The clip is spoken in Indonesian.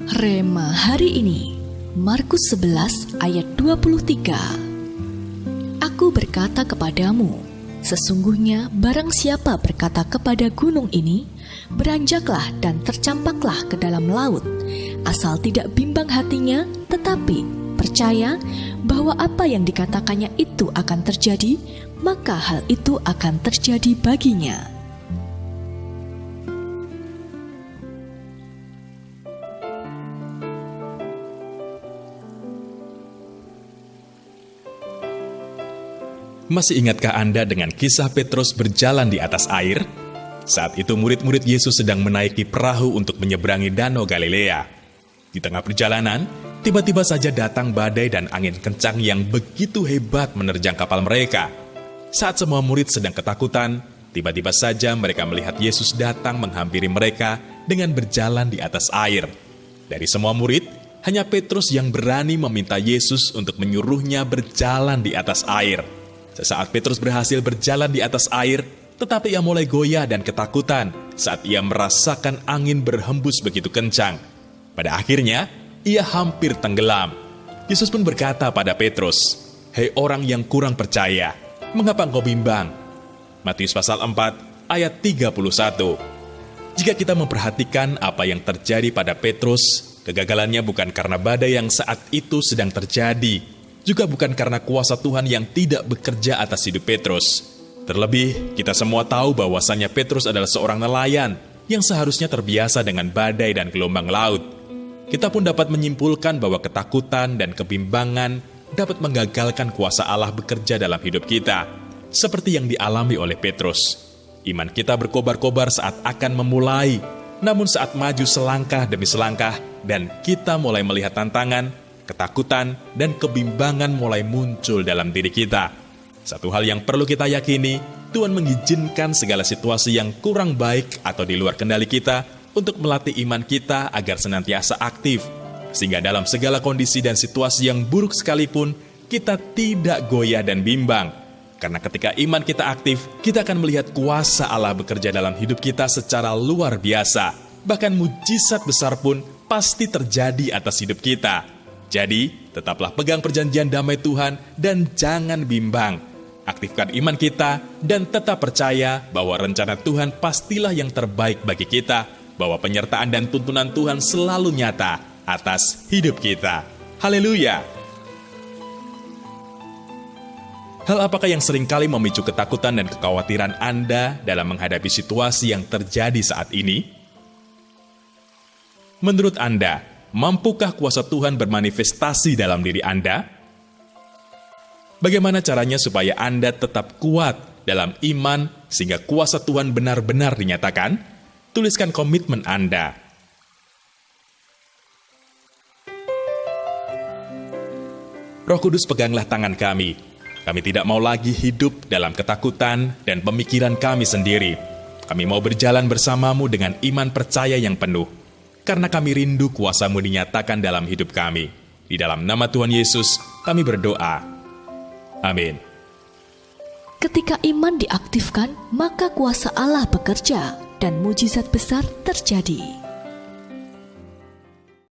Rema hari ini, Markus 11 ayat 23. Aku berkata kepadamu, sesungguhnya barang siapa berkata kepada gunung ini, beranjaklah dan tercampaklah ke dalam laut, asal tidak bimbang hatinya, tetapi percaya bahwa apa yang dikatakannya itu akan terjadi, maka hal itu akan terjadi baginya. Masih ingatkah Anda dengan kisah Petrus berjalan di atas air? Saat itu murid-murid Yesus sedang menaiki perahu untuk menyeberangi Danau Galilea. Di tengah perjalanan, tiba-tiba saja datang badai dan angin kencang yang begitu hebat menerjang kapal mereka. Saat semua murid sedang ketakutan, tiba-tiba saja mereka melihat Yesus datang menghampiri mereka dengan berjalan di atas air. Dari semua murid, hanya Petrus yang berani meminta Yesus untuk menyuruhnya berjalan di atas air. Sesaat Petrus berhasil berjalan di atas air, tetapi ia mulai goyah dan ketakutan saat ia merasakan angin berhembus begitu kencang. Pada akhirnya, ia hampir tenggelam. Yesus pun berkata pada Petrus, "Hei orang yang kurang percaya, mengapa engkau bimbang?" Matius pasal 4 ayat 31. Jika kita memperhatikan apa yang terjadi pada Petrus, kegagalannya bukan karena badai yang saat itu sedang terjadi, juga bukan karena kuasa Tuhan yang tidak bekerja atas hidup Petrus. Terlebih, kita semua tahu bahwasannya Petrus adalah seorang nelayan yang seharusnya terbiasa dengan badai dan gelombang laut. Kita pun dapat menyimpulkan bahwa ketakutan dan kebimbangan dapat menggagalkan kuasa Allah bekerja dalam hidup kita, seperti yang dialami oleh Petrus. Iman kita berkobar-kobar saat akan memulai, namun saat maju selangkah demi selangkah dan kita mulai melihat tantangan, ketakutan dan kebimbangan mulai muncul dalam diri kita. Satu hal yang perlu kita yakini, Tuhan mengizinkan segala situasi yang kurang baik atau di luar kendali kita untuk melatih iman kita agar senantiasa aktif, sehingga dalam segala kondisi dan situasi yang buruk sekalipun, kita tidak goyah dan bimbang. Karena ketika iman kita aktif, kita akan melihat kuasa Allah bekerja dalam hidup kita secara luar biasa. Bahkan mujizat besar pun pasti terjadi atas hidup kita. Jadi, tetaplah pegang perjanjian damai Tuhan dan jangan bimbang. Aktifkan iman kita dan tetap percaya bahwa rencana Tuhan pastilah yang terbaik bagi kita, bahwa penyertaan dan tuntunan Tuhan selalu nyata atas hidup kita. Haleluya! Hal apakah yang seringkali memicu ketakutan dan kekhawatiran Anda dalam menghadapi situasi yang terjadi saat ini? Menurut Anda, mampukah kuasa Tuhan bermanifestasi dalam diri Anda? Bagaimana caranya supaya Anda tetap kuat dalam iman sehingga kuasa Tuhan benar-benar dinyatakan? Tuliskan komitmen Anda. Roh Kudus, peganglah tangan kami. Kami tidak mau lagi hidup dalam ketakutan dan pemikiran kami sendiri. Kami mau berjalan bersamamu dengan iman percaya yang penuh. Karena kami rindu kuasa-Mu dinyatakan dalam hidup kami. Di dalam nama Tuhan Yesus, kami berdoa. Amin. Ketika iman diaktifkan, maka kuasa Allah bekerja dan mujizat besar terjadi.